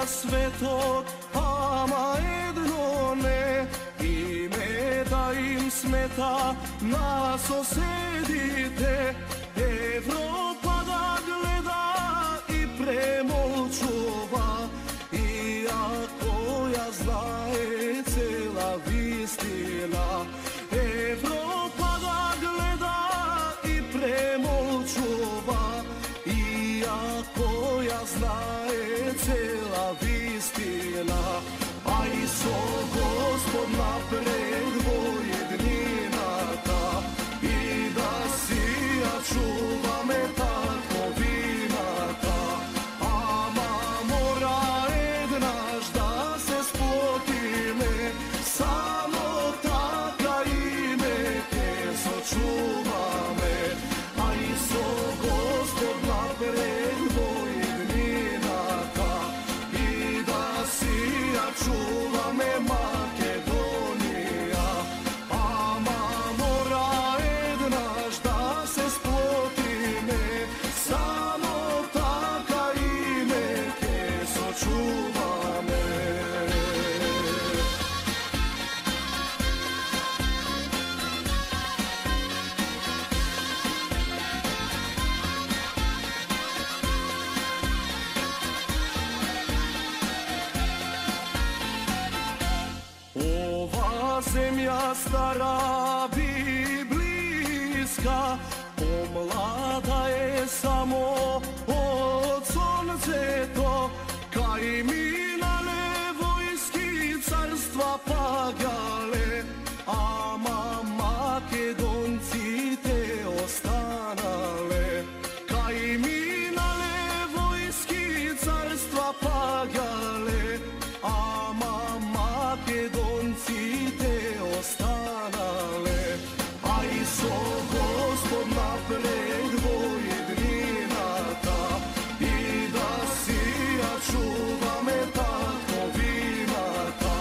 svetog, ama jedno ne, ime da im smeta, nas osedite. Evropa da gleda i premolčuva, iako ja znaje cela vistina. Evropa da gleda i premolčuva, iako ja znaje cela vistina. A Iso Gospod napred vojedninata, i da sija čuva me tako vinata. Ama mora jednaš da se splotime, samo taka ime te sočuva me. A Iso Gospod napred vojedninata, i da sija čuva me Makedonija. zemlja stara biblijska, pomlada je samo od sunce to, kaj mi na nevojski carstva pagale, ama Makedonci te ostanale, kaj mi na nevojski carstva pagale, ama Makedonci te ostanale. Aj so Gospod napred vojedninata i da sija čuva me tako vinata,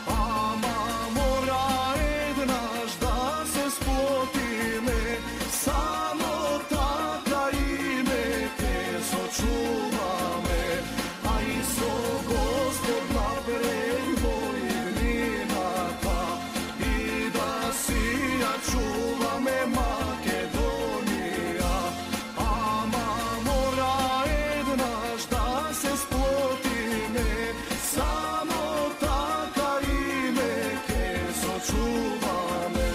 ama mora jednaš da se sploti me, samo taka ime te sočuva me. Aj so Gospod napred vojedninata i da sija čuva me Makedonija, ama mora jednaš da se sploti me, samo taka ime ke sočuva me.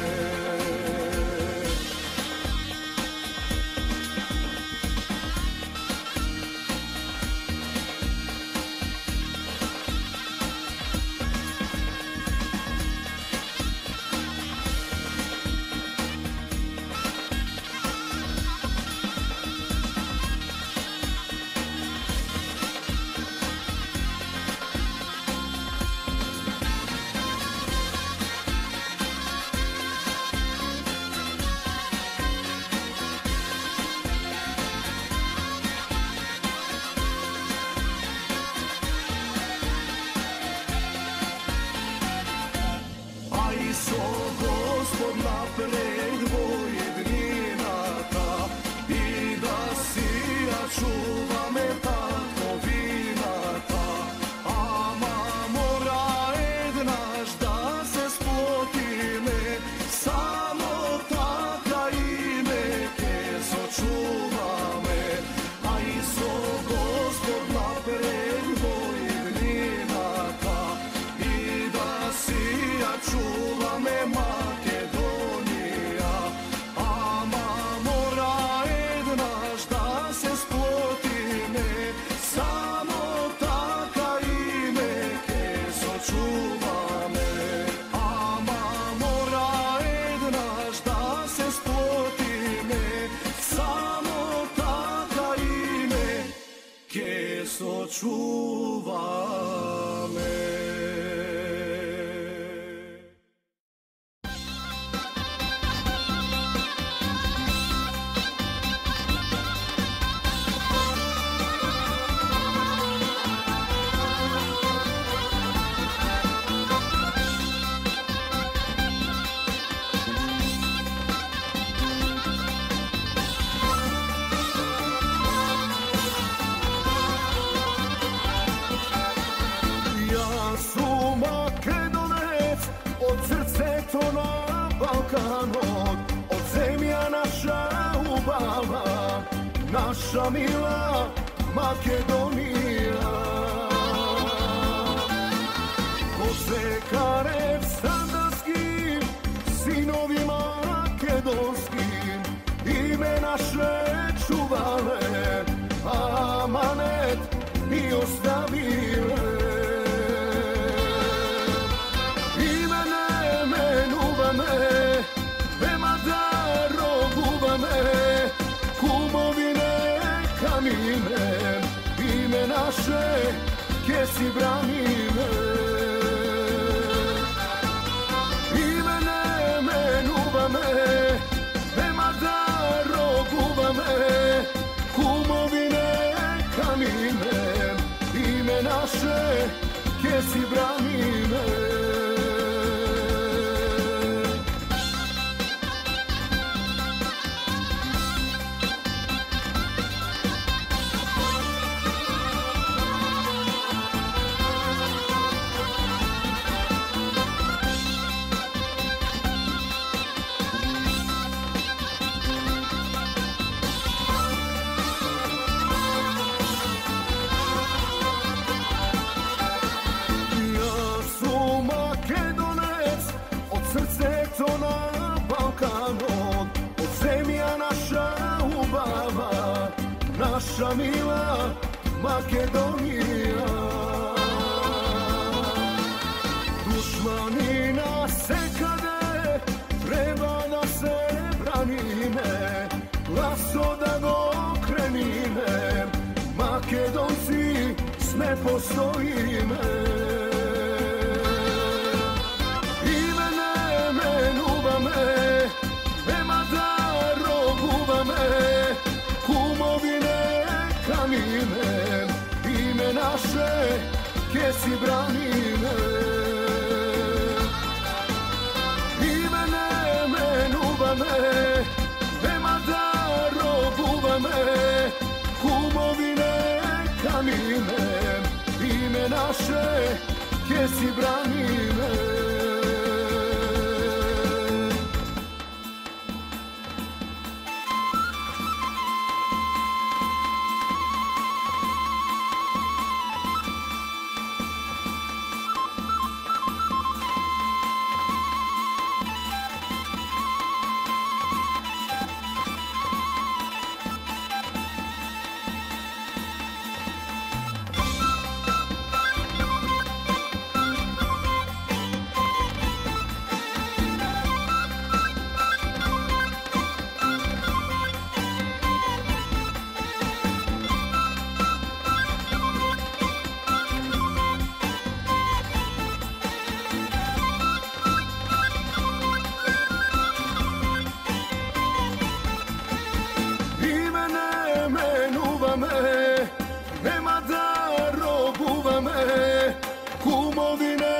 Aj so Gospod napred vojedninata i da sija čuva me tako vinata, ama mora jednaš da se sploti me, samo taka ime ke sočuva me. Aj so Gospod napred vojedninata i da sija čuva me Makedonija, ama mora jednaš da se sploti me, samo taka ime ke sočuva me, ama mora jednaš da se sploti me, samo taka ime ke sočuva me. Ja su Makedonec, od srce to na Balkanog, od zemlja naša ubava, naša mila Makedonija. Kosekarev sandalskim, sinovi makedonskim, ime naše čuvale, amanet i ostavile. Vema da roguva me, kumovine kamine, ime naše kje si branile. Ime ne menuva me, vema da roguva me, kumovine kamine, ime naše kje si branile. naša mila Makedonija. Dušmani nas sekade, treba da se branime, glaso da go okrenime, Makedonci sme postojime. Imene menuvame, ema da roguvame, kumovine kamine, ime naše ke si branime. Imene menuvame, ema da roguvame, kumovine kamine, ime naše ke si branime. Nema da roguvame, kumovine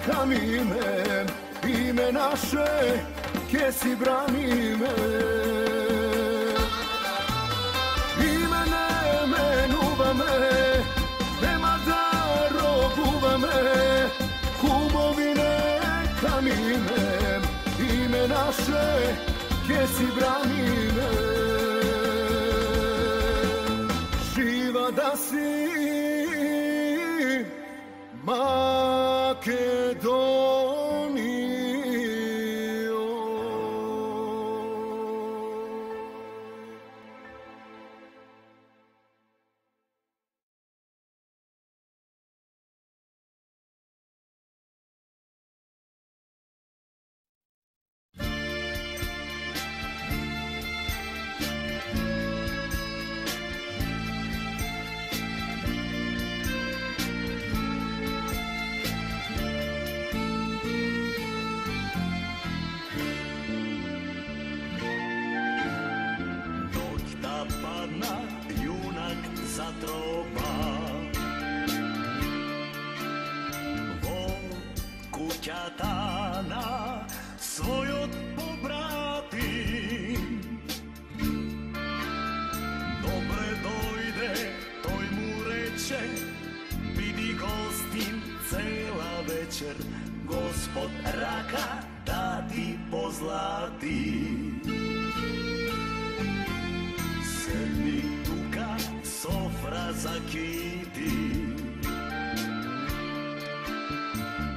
kamine, ime naše ke si branime. Imene menuvame, nema da roguvame, kumovine kamine, ime naše ke si branime. Živa da si Makedonijo. Zatroba vo kućata na svojot pobrati, dobre dojde, toj mu reče, vidi gostin cela večer, Gospod raka da ti pozlati. Sedni tuka, sofra zakiti.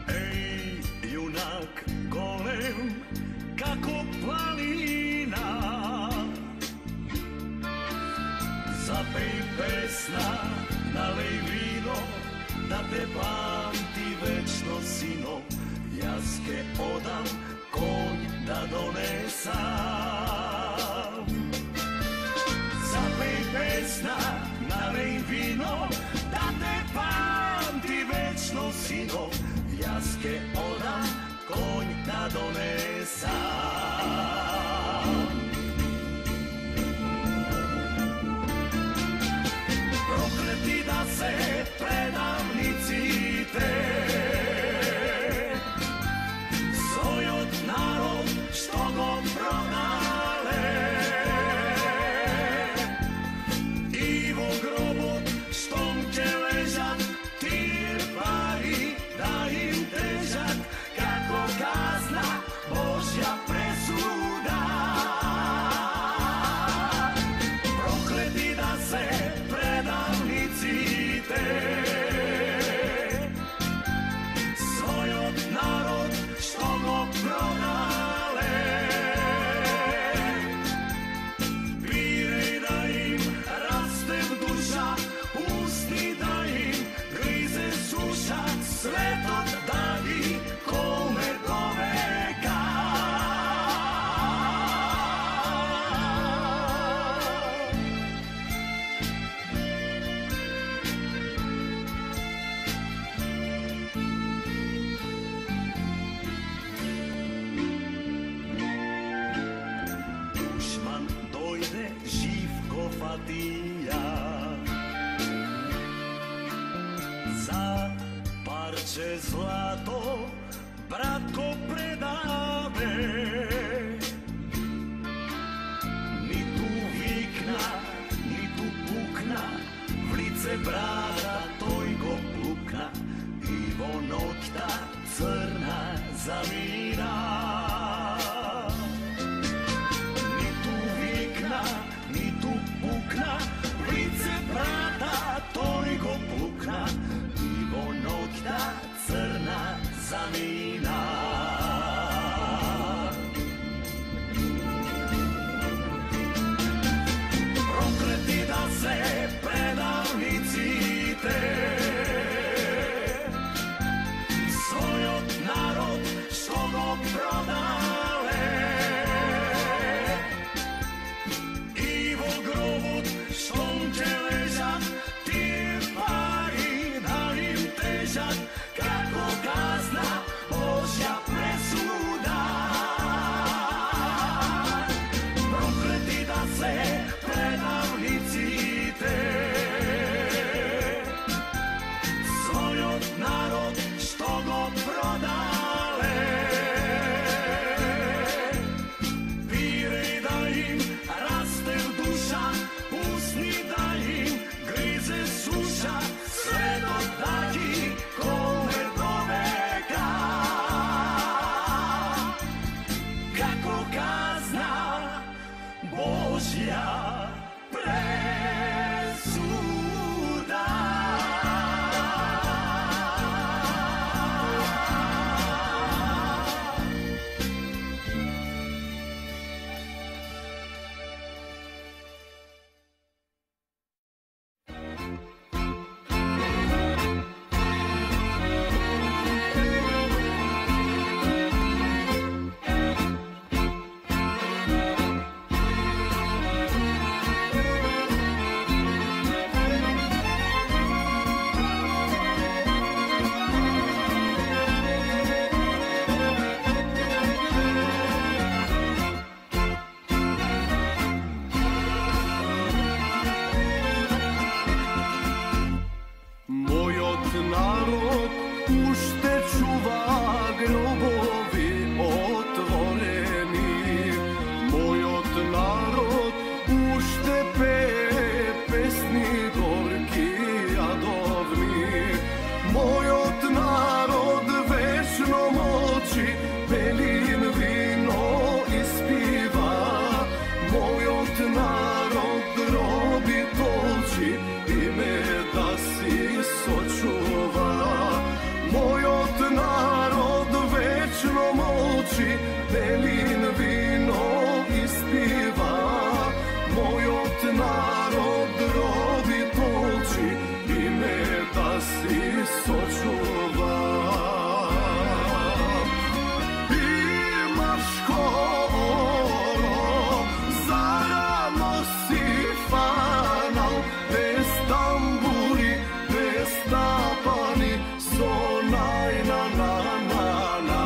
Ej, junak golem, kako planina, zapej pesna, nalej vino, da te pamti večno sino, jaske odam, konj da donesam. Zapej pesna, nalej vino, da te pamti večno sino, jaske odam, konj da donesam. Prokleti da se predavnici te, svoj narod što go prodale, i vo grobu štom će ležat, tir pari da im težak, kako kazna Božja presuda. simpatija. Za parče zlato bratko predave, ni tu vikna, ni tu pukna, v lice brata tojgo pukna, Ivo nokta crna zamina. Ni tu vikna, ni tu pukna, v lice brata tojgo pukna, Ivo nokta crna zamina. Prokleti da se predavnici te, svoj od narod što go prodale, Ivo Grobut štom će ležat, ti pari da im težat, kako kazna Božja presuda. Prokleti da se predavnici te, svoj od narod što go prodale, pirej da im raste duša, usni da im grize suša, sve do taki kome do veka. Kako kazna Božja presuda. Narod ušte čuva grobovi otvoreni, moj od narod ušte peje pesni gorki jadovni, moj od narod večno moći belin vino ispiva, moj od narod robi toči ime da si sočuva, moj od narod večno moći belin vino ispiva, moj od narod robi toči ime da si sočuva. Imaš koro, zarano si fanal, bez tamburi, bez tapani, sonaj na na na na.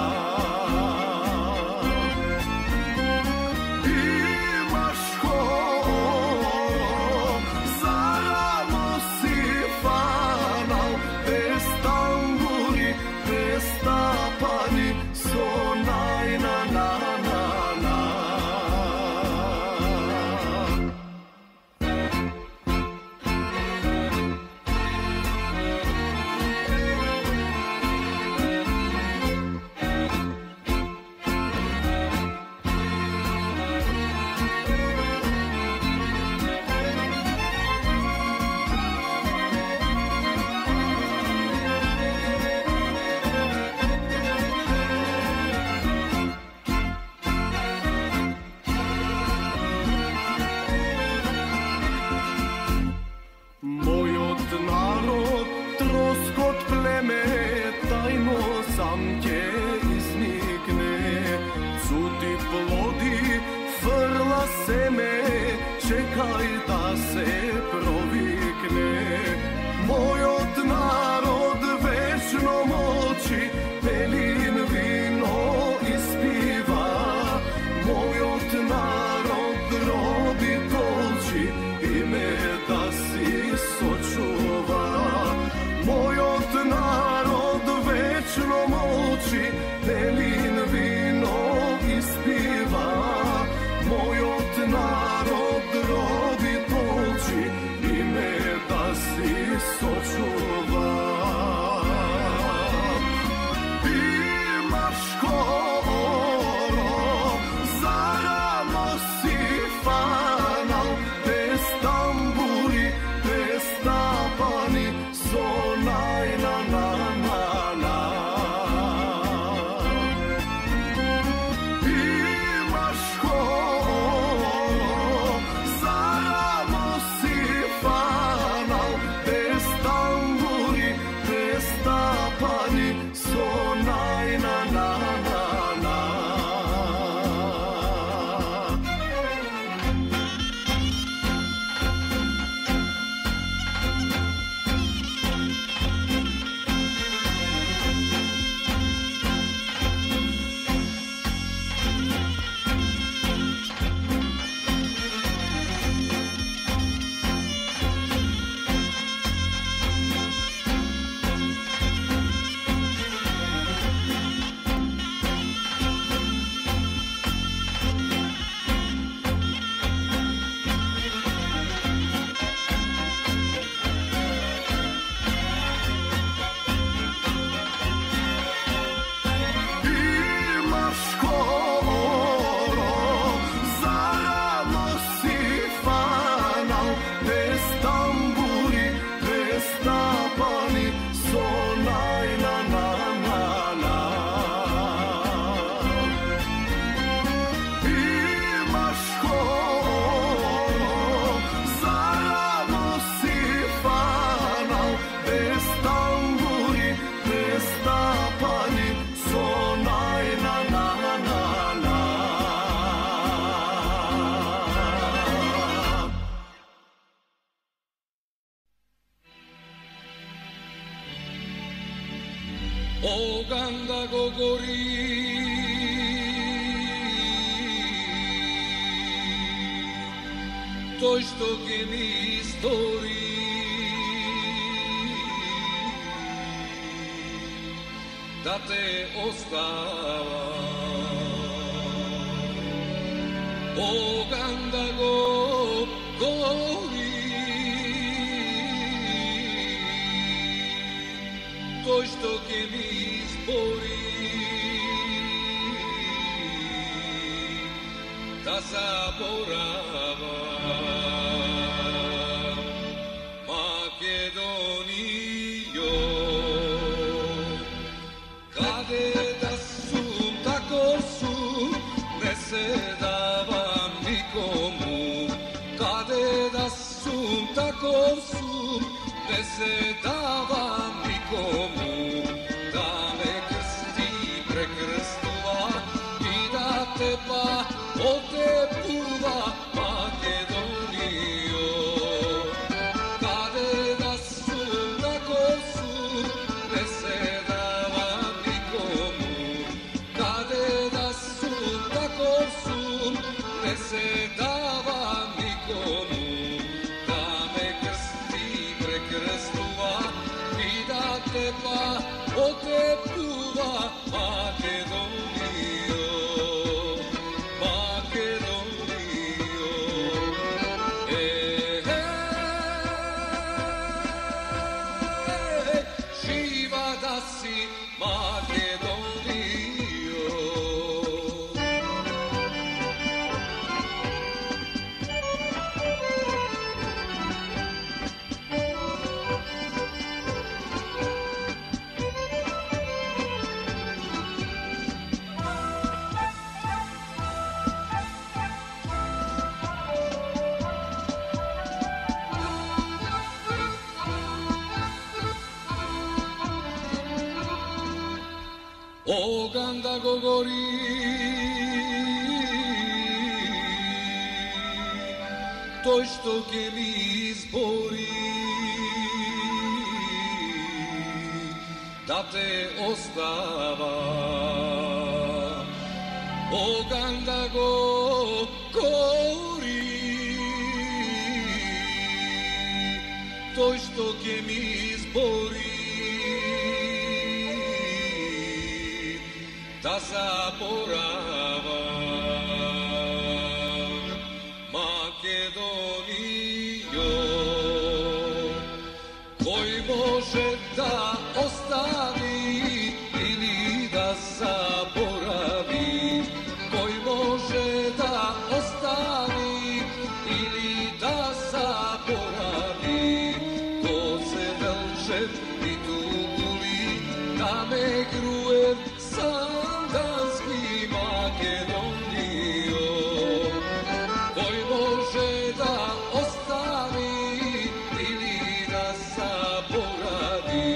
Oganda go gori, to što ke mi istori, da te ostava. Oganda go gori, to što ke mi izbori, da zaborava. Makedonijo, kade da sum, tako sum, ne se davam nikomu. Kade da sum, tako sum, ne se davam nikomu. Da me krsti prekrstova i da te pa otepuva, Makedonijo. Kade da sum, tako sum, ne se davam nikomu. Kade da sum, tako sum, ne se davam nikomu. Da me krsti prekrstova i da te pa otepuva, Makedonijo. Makedonijo. Živa da si, Makedonijo. Oganda go gori, to što ke mi izbori, da te ostava. Oganda go gori, to što ke mi izbori, da zaborava. Makedonijo, koji može da ostavi ili da zaboravi, koji može da ostavi ili da zaboravi, ko se velče i tuguli, da me gruje sandanski, Makedonijo. Koji može da ostavi ili da zaboravi,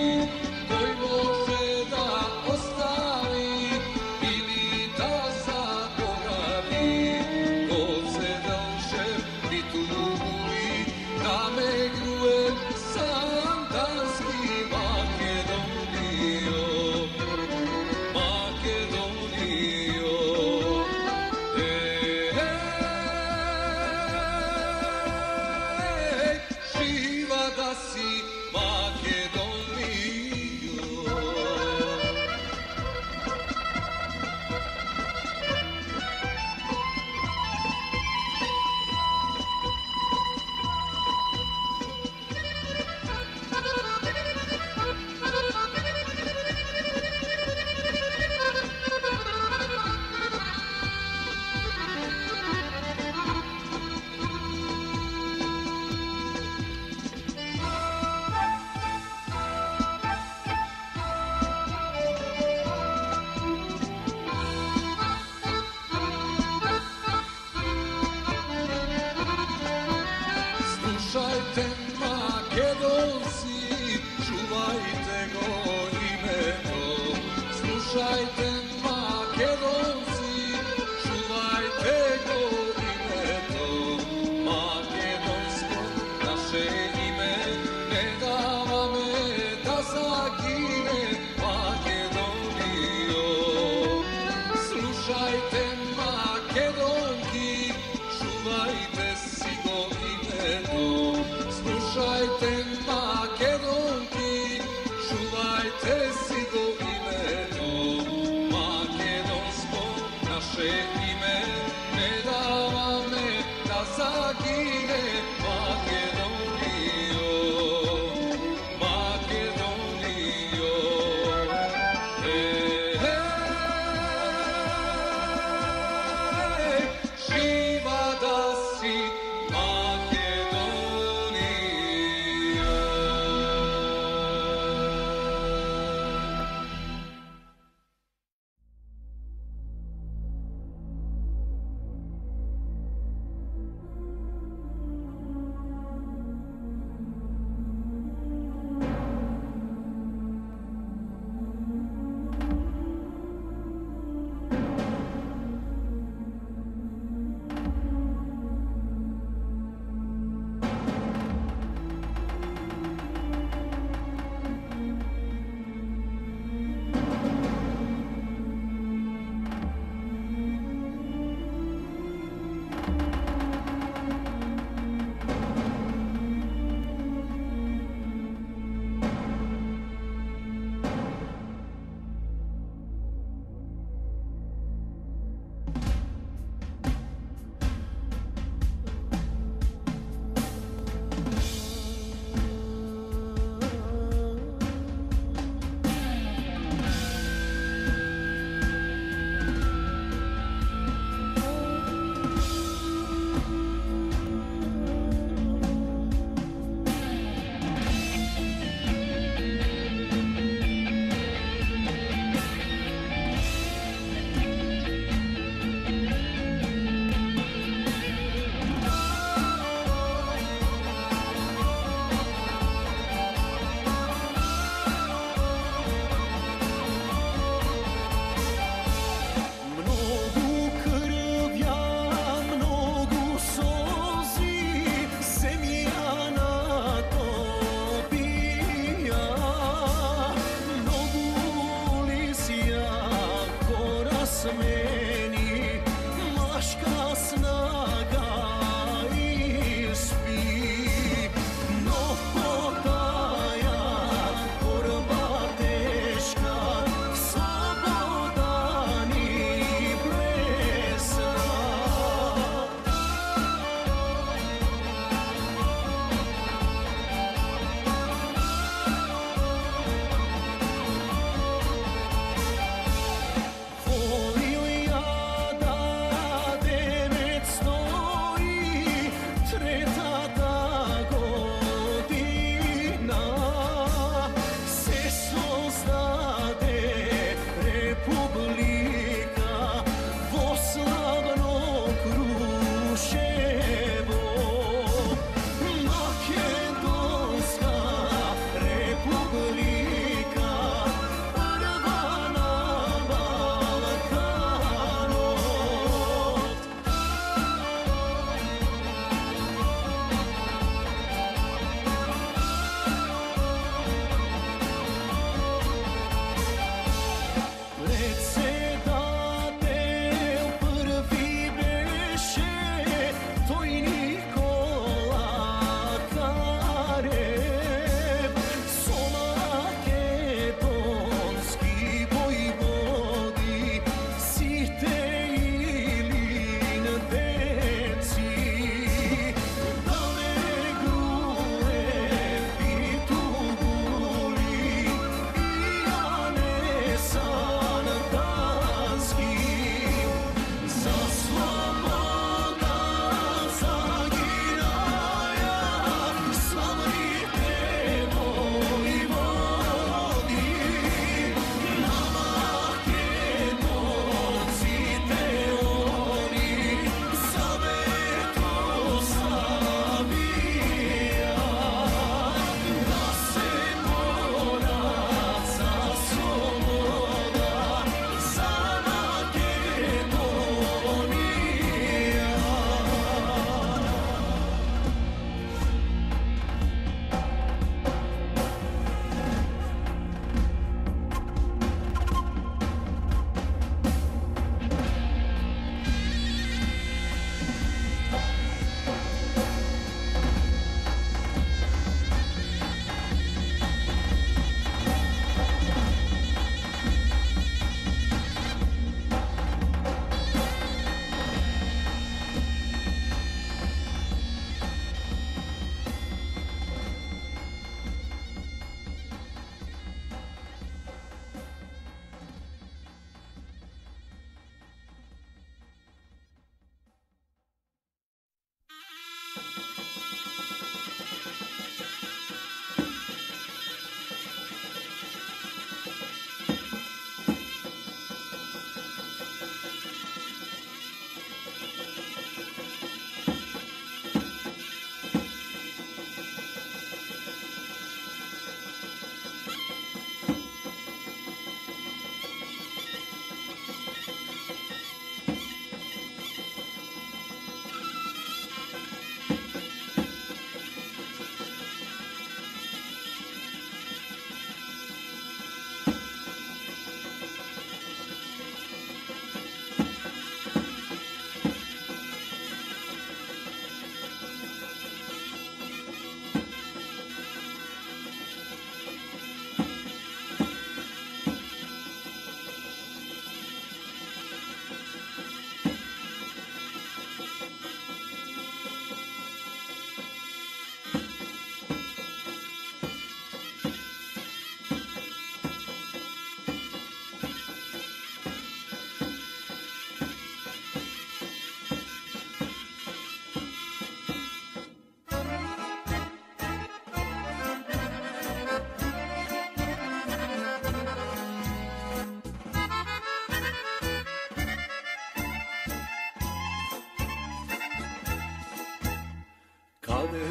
Kade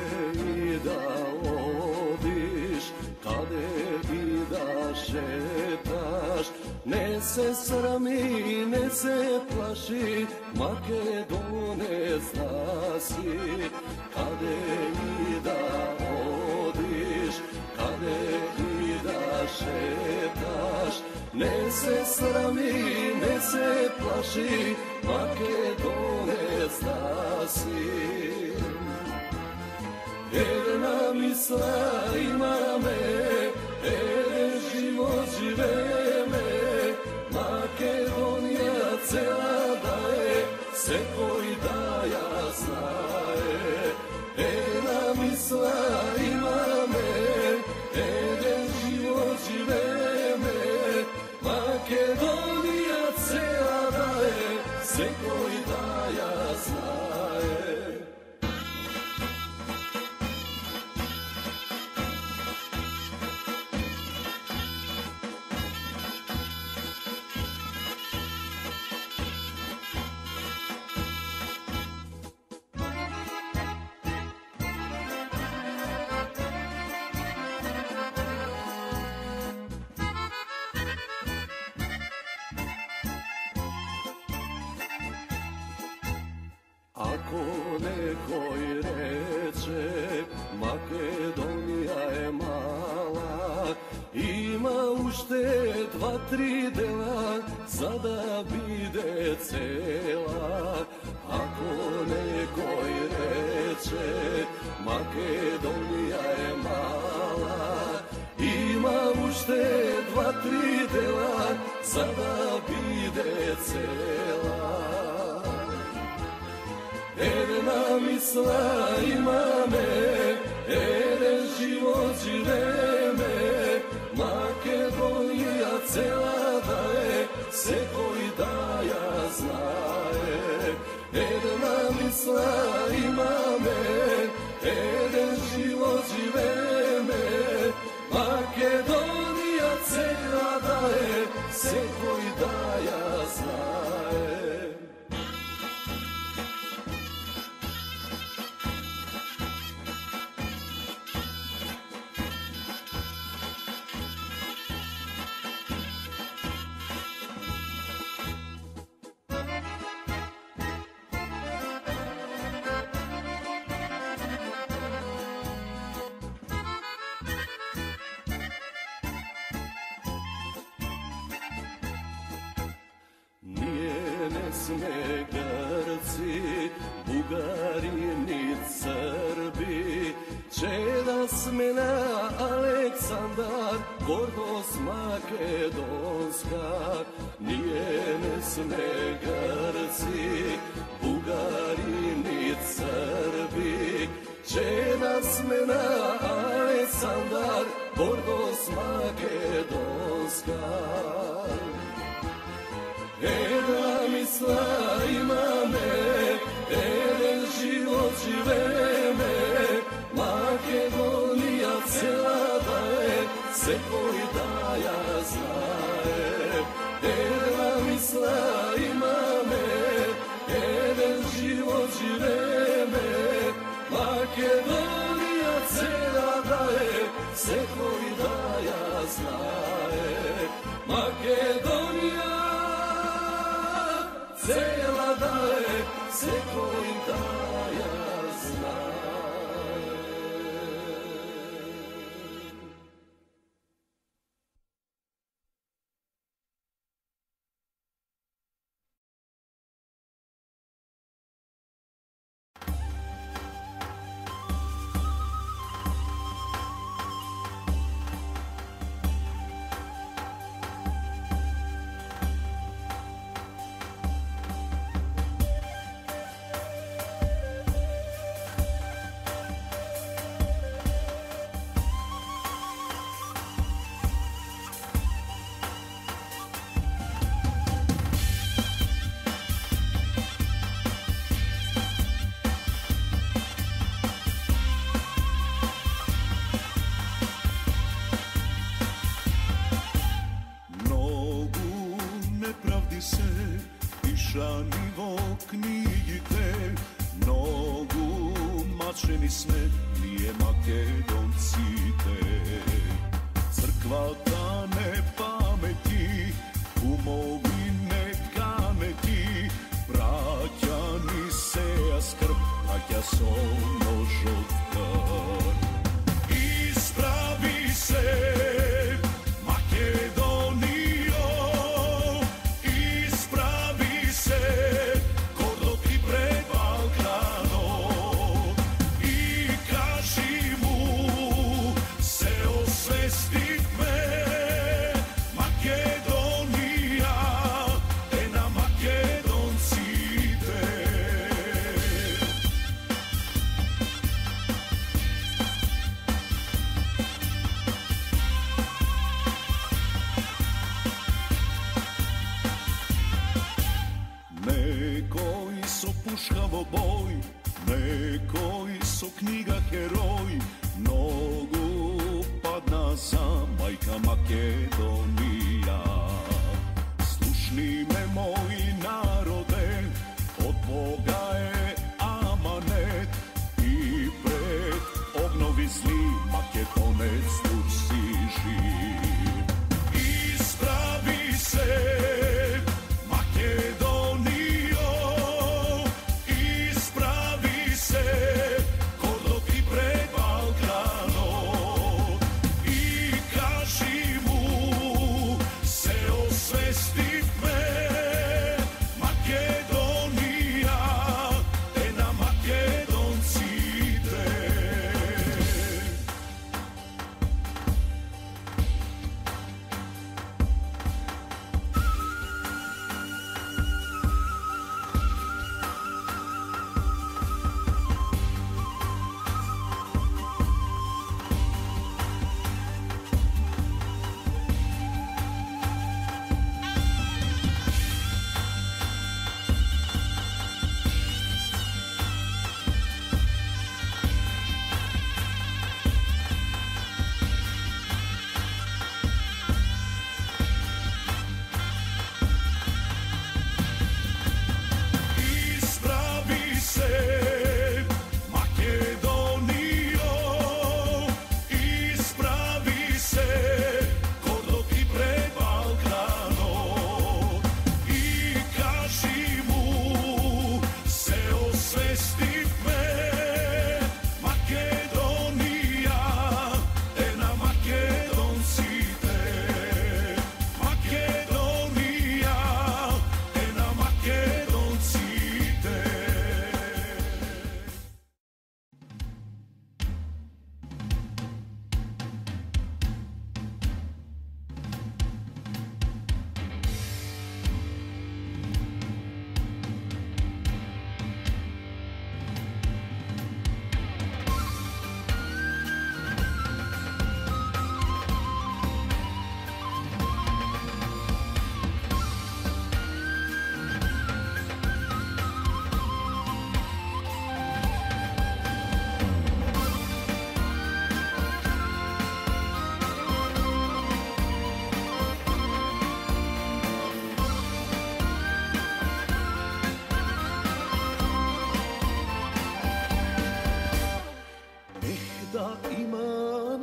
i da odiš, kade i da šetaš, ne se srami, ne se plaši, Makedone zna si. Kade i da odiš, kade i da šetaš, ne se srami, ne se plaši, Makedone zna si. Jedna misla ima me, život žive me, Makedonija cela daje, se koji daja znaje. Jedna misla ima me, život žive me, Makedonija cela daje, se koji daja znaje. Ako nekoj reče Makedonija je mala, ima ušte 2-3 dela za da bide cela. Ako nekoj reče Makedonija je mala, ima ušte 2-3 dela za da bide cela. Jedna misla ima me, život žive me, Makedonija cela daje, se koji daja znaje. Jedna misla ima me, život žive me, Makedonija cela daje, se koji daja znaje. Ne sme Grci, Bugari ni Srbi, će da smena Aleksandar, gordost makedonska. Nije ne sme Grci, Bugari ni Srbi, će da smena Aleksandar, gordost makedonska. Jedna misla ima me, život žive se koji daja znaje. Eva misla imame, jedan život živeme, Makedonija cela daje, se koji daja znaje. Makedonija cela daje, se koji daja znaje. Nivo knjigite, nogu mačeni sme, nije Makedoncite. Crkva tane pameti, umovi ne kameti, braćani se, a skrb, braća sono žotkar. Ispravi se, boj, nekoji su knjiga heroj, nogu padna za majka Makedonija. Slušni me moji narode, od Boga je amanet i pred obnovi zli Makedonec tu si živ. Ispravi se Makedonija, ispravi se, ko dok ti pred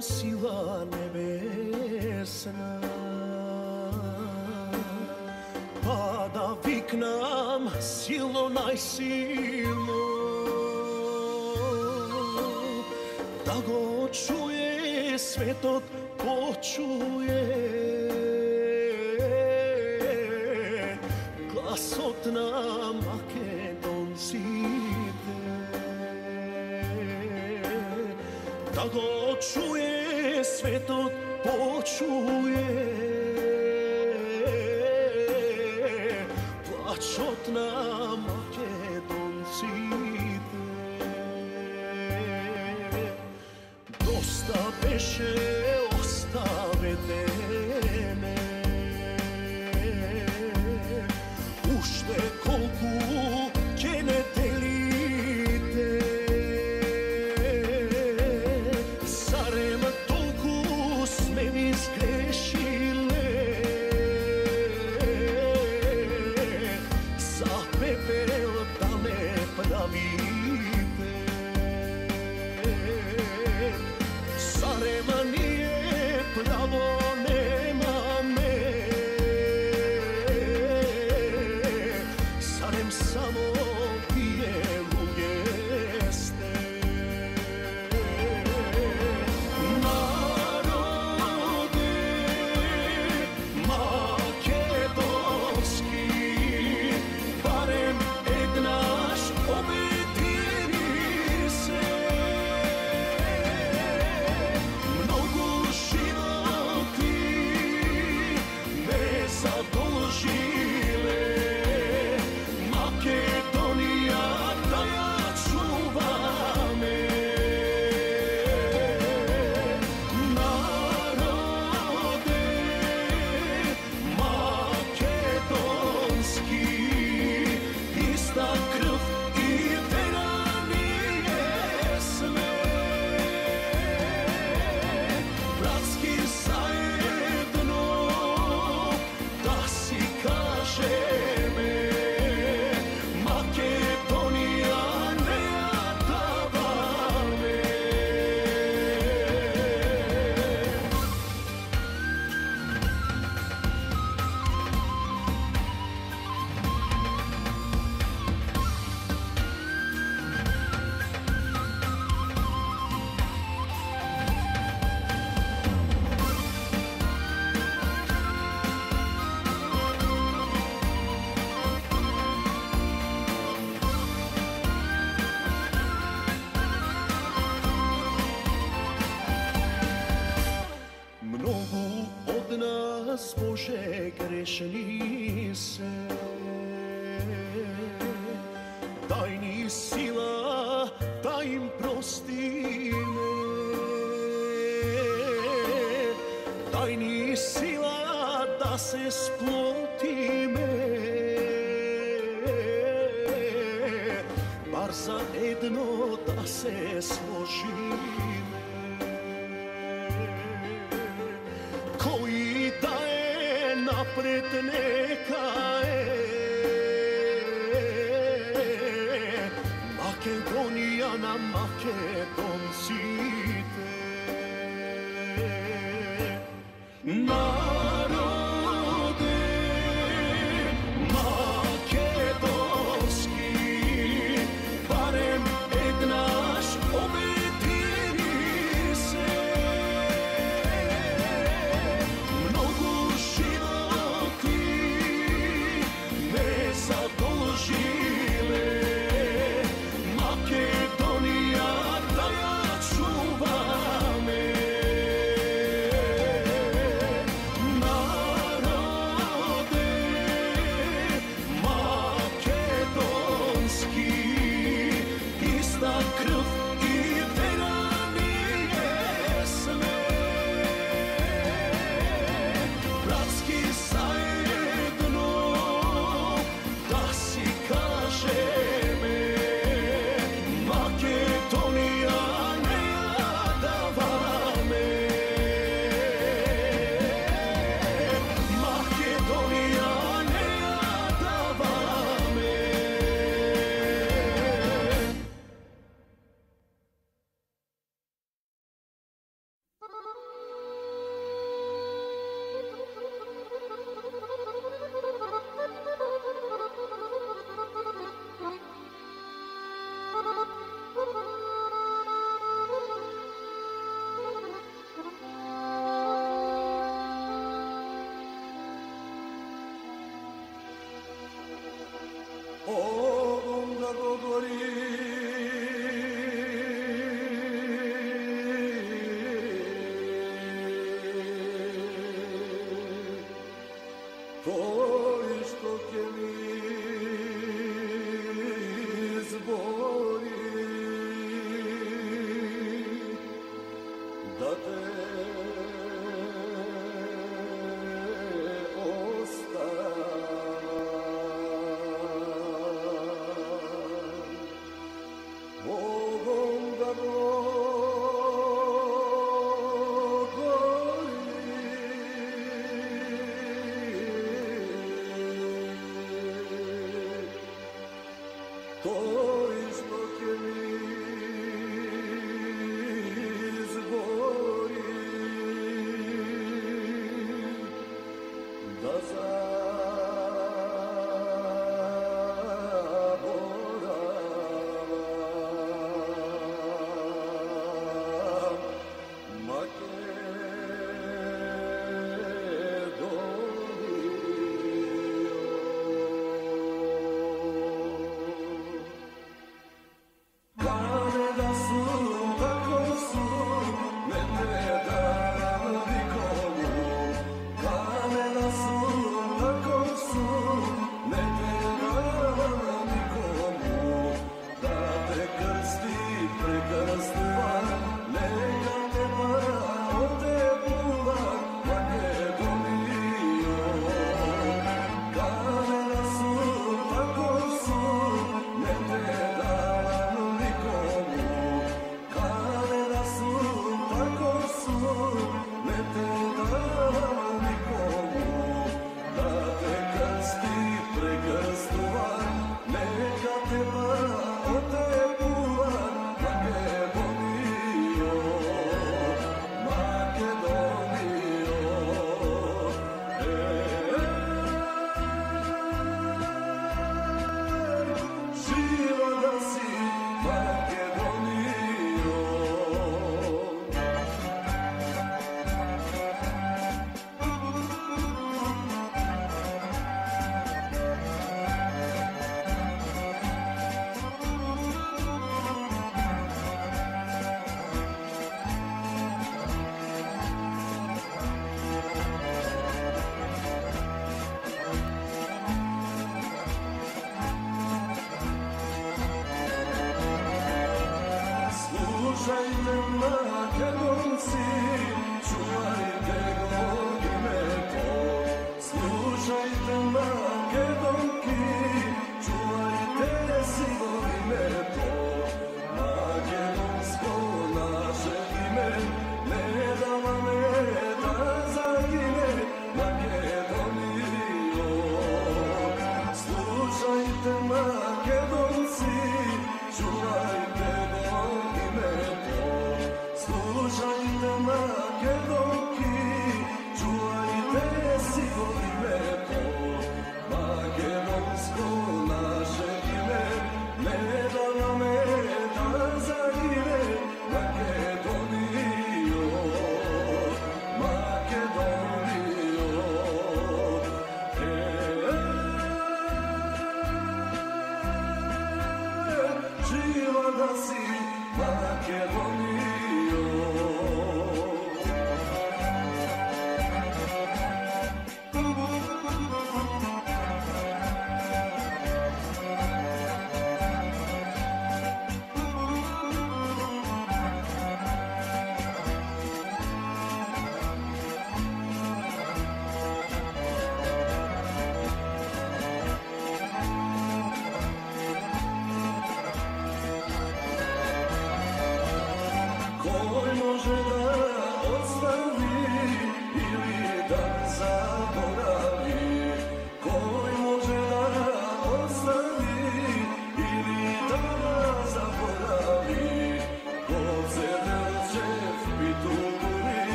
nam sila nebesna, pa da viknam silo najsilo, da go čuje svetot počuje, glasot na Makedoncite, da go čuje svetot počuje, plačot na Makedoncite. Dosta beše ostavedene, ušte kolku će ne delite, zarem tolku sme mi zgrešile, za pepel da me pravite, zarem nije pravo nema me, zarem samo pijemo jeste. Narode makedonski, barem naš obetiri se, mnogo životi me zadožile, Makedonija da ja čuvam me. Narode makedonski, ista krv i vera nije sme, bratski zajedno da si kaže me, Makedonija ne atava me. Mnogo od nas, Bože, grešni se, daj ni sila da im prosti me, daj ni sila da se sploti me, bar za jedno da se složime, koji daje napred neka je, Makedonija na Makedoncite. Narode makedonski, barem naš obetiri se, mnogo životi me zadožile, Makedonija da ja čuvam me.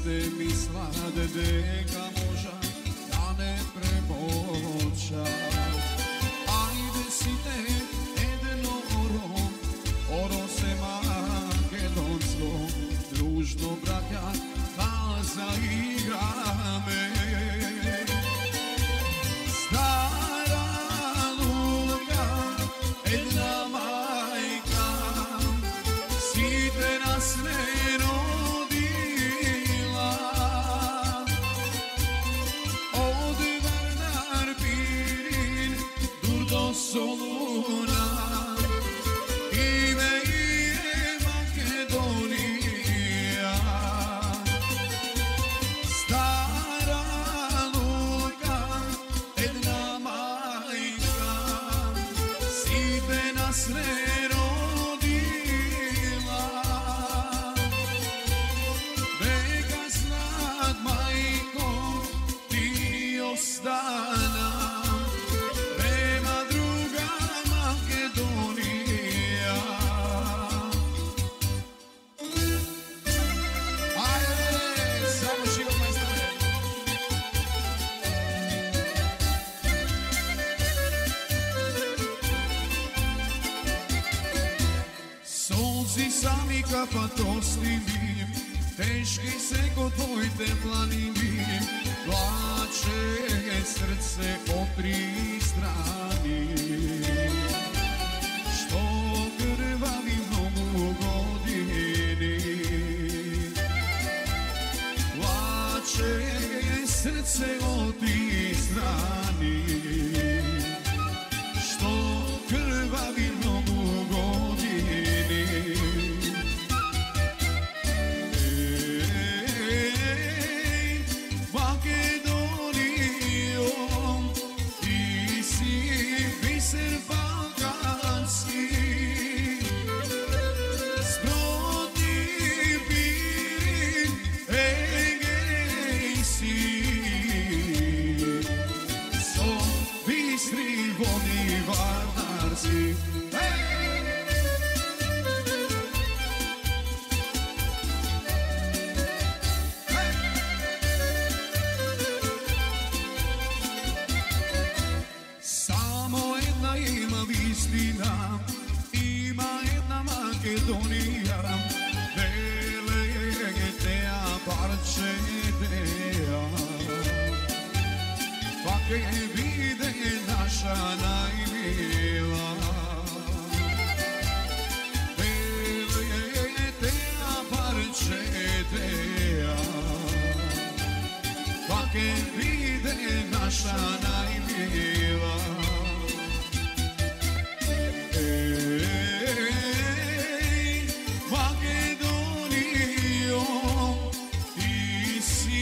ste mi slade deka moža da ne premoća. Ajde si te edeno oro se makedonsko, družno bratja da zaigrame. Stara luka, jedna majka, site nas ne rodila. Od Varnar Pirin, dur do Soluna, ime je Makedonija. Stara luka, jedna majka, site nas ne rodila. Neka znat, majko, ti ostana, nema druga Makedonija. Ajde, samo život majstore. Solzi sami kapatosti bim, teški se kod tvojte planini, plače srce od tri strani. Što krvavi mnogo godini, plače srce od tri strani. Što krvavi mnogo godini. Makedonijo, ti si biser balkanski, sproti Pirin, Egejsi, so bistri vodi vardarski. Samo jedna ima istina, ima jedna Makedonija, Veletea, Parčetea, Fake vide naša najmila. Veletea, Parčetea, Fake vide naša najmila. Makedonijo, ti si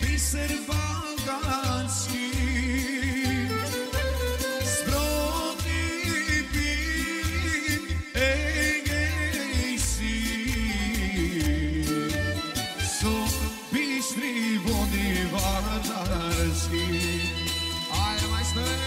biser balkanski, sproti Pirin, Egejsi, so bistri vodi vardarski. Ajde, majstore!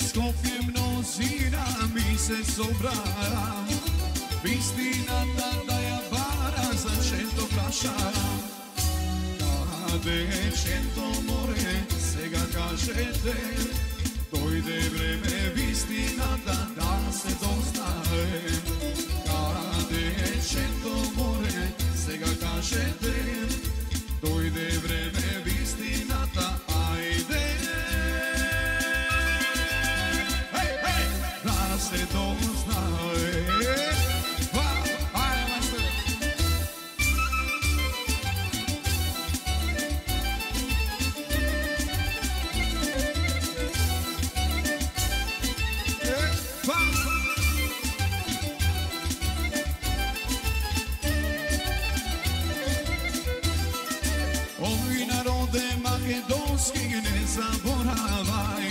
Skopje množina mi se sobra, istina da ja bara za često praša. Cento more, сега кажете, дойде време в истината да се дознае. Cento more, сега кажете, дойде време в истината, айде. Да се дознае. Makedonski ne zaboravaj,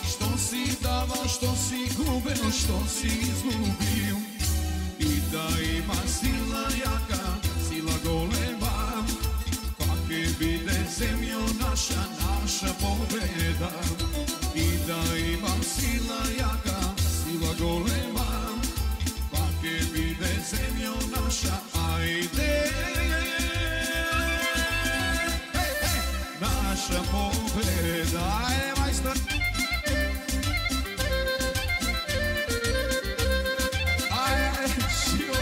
što si dava, što si gubeo, što si izgubio. I da ima sila jaka, sila golema, kake bide zemljo naša, naša pobeda. I da ima sila jaka, sila golema, kake bide zemljo naša, ajde. Naša pobeda, ajde majstor. Ajde, živo.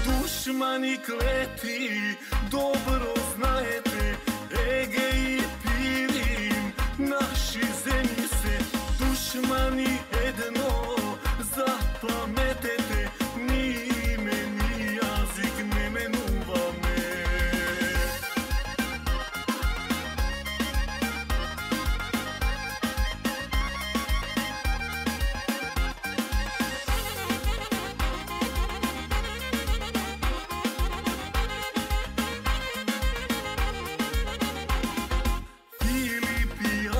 Dušmani kleti, dobro znajete, Egej i Pirin, naši zemlji se, dušmani jedno zapametete, ni ime, ni jazik ne menuva me.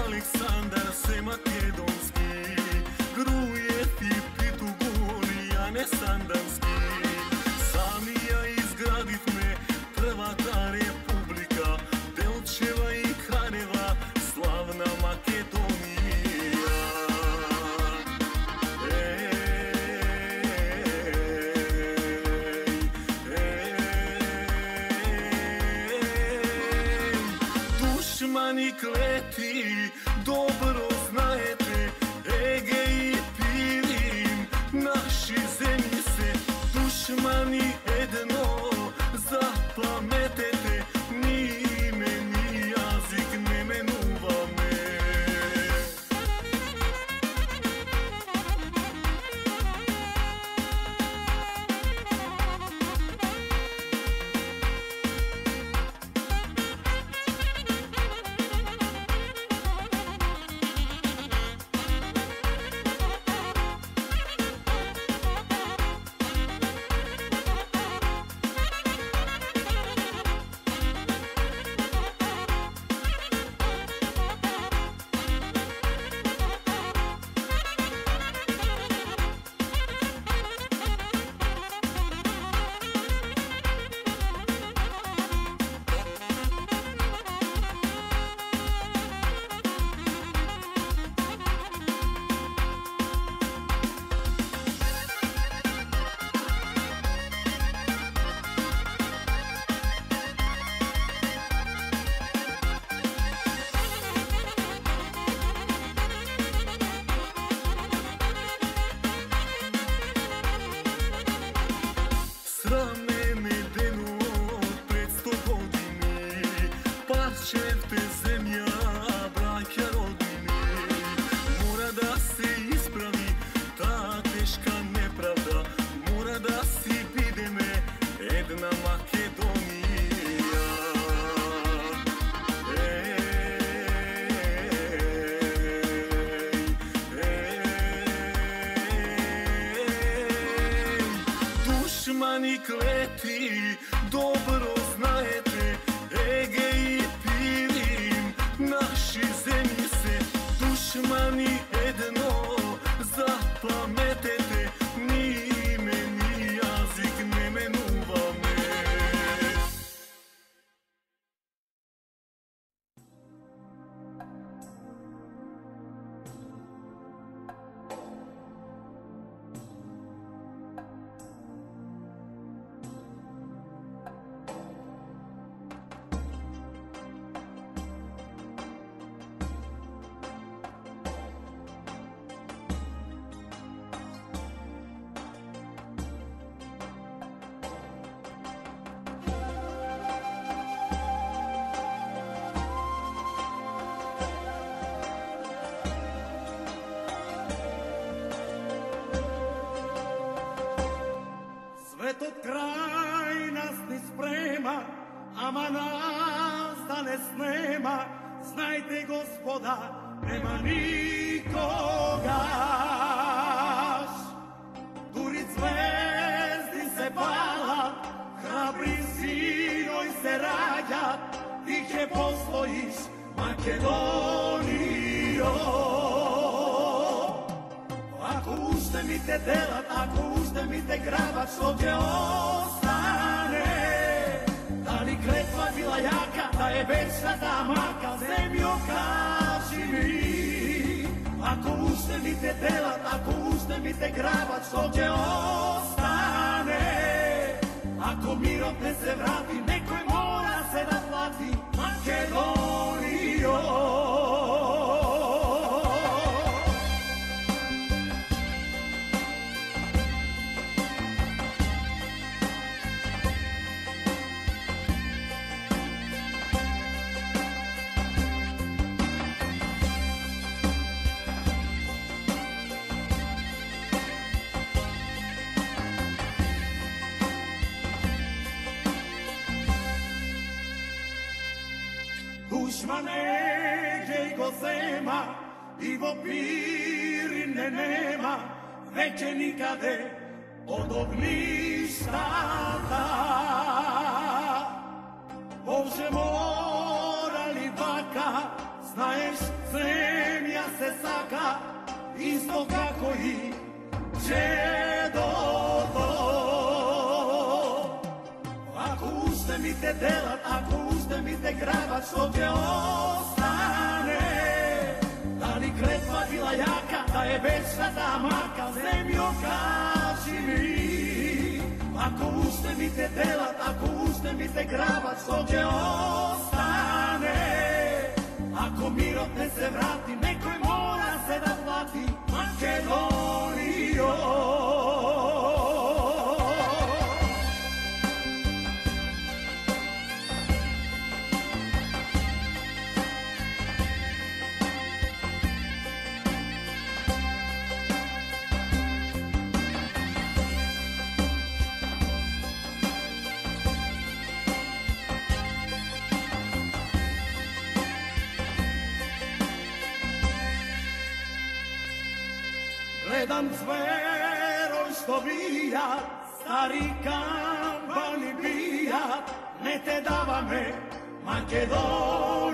Aleksandar se makedonski, Grujev i Pitugor, ja ne sandanski. Sami ja izgradit me, prva ta republika, Delčeva i Kaneva, slavna Makedonija. Dušmani kleti, dobro znajete, Egej i Pirin, naši zemlji se, dušmani mene deno pred 100 godini, parčevte zemlja, braća rodini. Mora da se ispravi ta teška nepravda, mora da si vide me jedna Makedonija. Dušmani kleti, dobro znajete, Egej i Pirin, naši zemlji se, dušmani jedno zapametete, ni ime, ni jazik ne menuva me. Svetog kraj nas ni sprema, ama nas da ne snema. Znajte gospoda, nema nikoga. Duri zvezdi se pala, hrabri sinoj se rađa, ti će poslojiš Makedonijo. Ako uzmite delat, ako uzmite grabac, što će ostane? Da li kletva bila jaka, da je večna ta maka, zemljo kaži mi. Ako uzmite delat, ako uzmite grabac, što će ostane? Ako mirot ne se vrati, nekoj mora se da plati Makedonijo. Dušmane, gdje go zema, Ivo Pirine nema, neće nikade od ognjišta. Bože mora li baka, znaješ, zemlja se saka, isto kako i čedo to. Ako uzmite delat, ako uzmite grabac, što će ostane? Da li kletva bila jaka, da je večna ta maka, zemljo kaži mi. Ako uzmite delat, ako uzmite grabac, što će ostane? Ako mirot ne se vrati, nekoj mora se da plati Makedonijo. Gledam zveroj što bija, stari kampani bija, ne te dava me Makedonijo.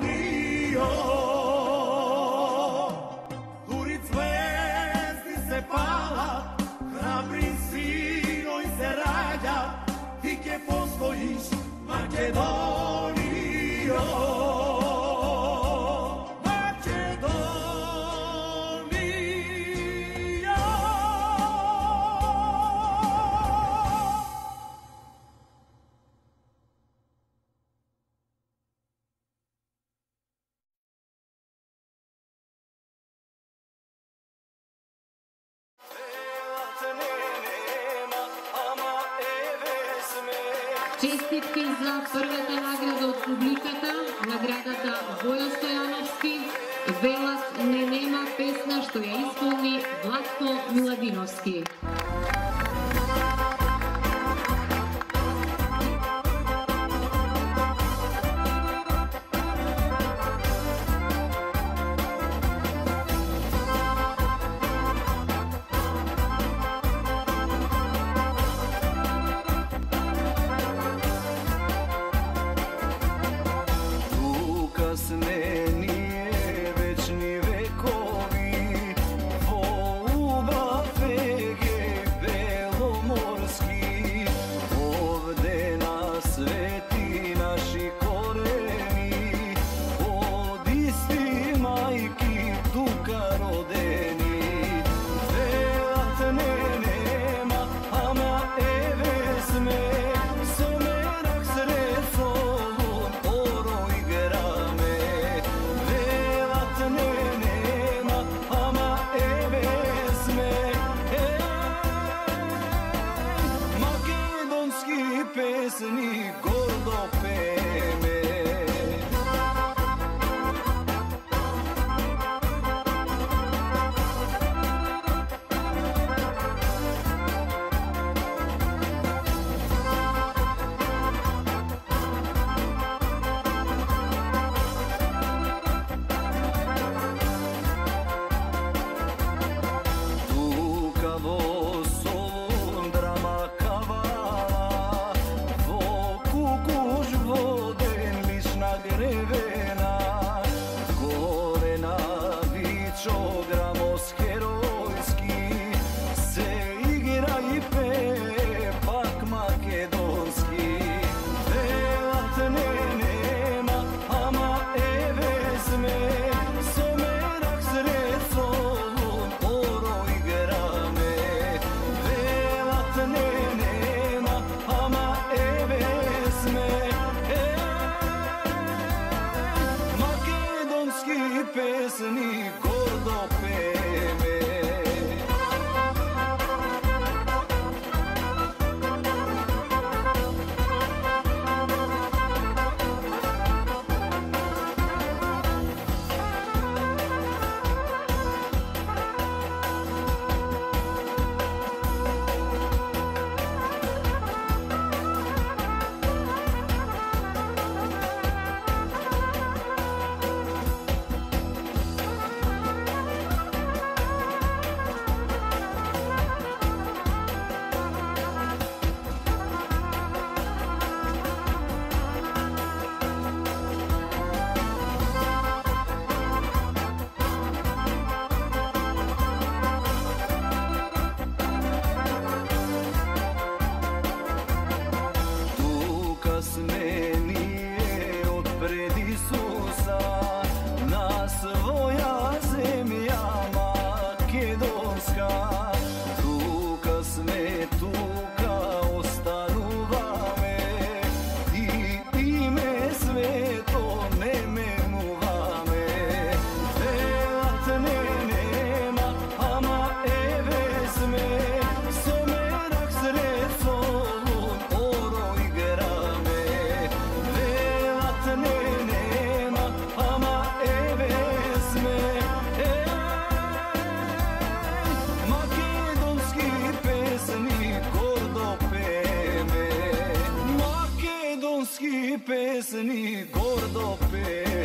Duri zvezdi se pala, hrabri sinoj se rađa, ti ke postojiš Makedonijo. Nema, ama eve Честитки за првата награда од публиката, наградата Војо Стојановски, велат не нема песна што ја исполни Владко Миладиновски. pesni gordo peme.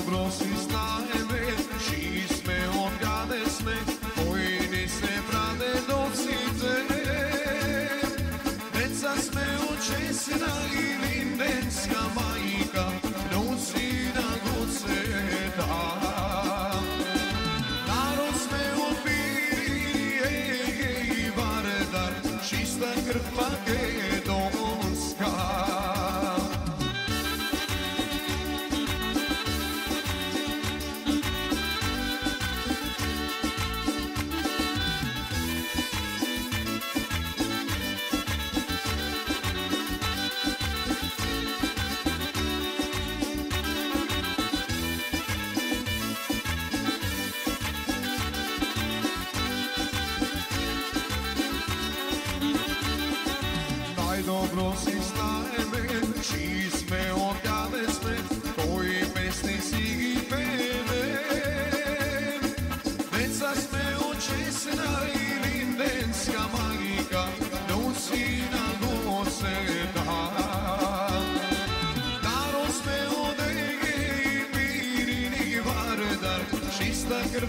dobro si znajeme, šisme odgade sme, vojni se prade dosite. Deca sme očesna i lindenska majka, nosi na goceta. Narod sme opiri i vardar, čista krv makedonska. Dobro si znajeme, čiji sme odgade sme, koji pesnici i peve. Deca sme očesna i lindenska majka, nosi na goceta. Narod sme od Ege i Pirin i Vardar, čista krv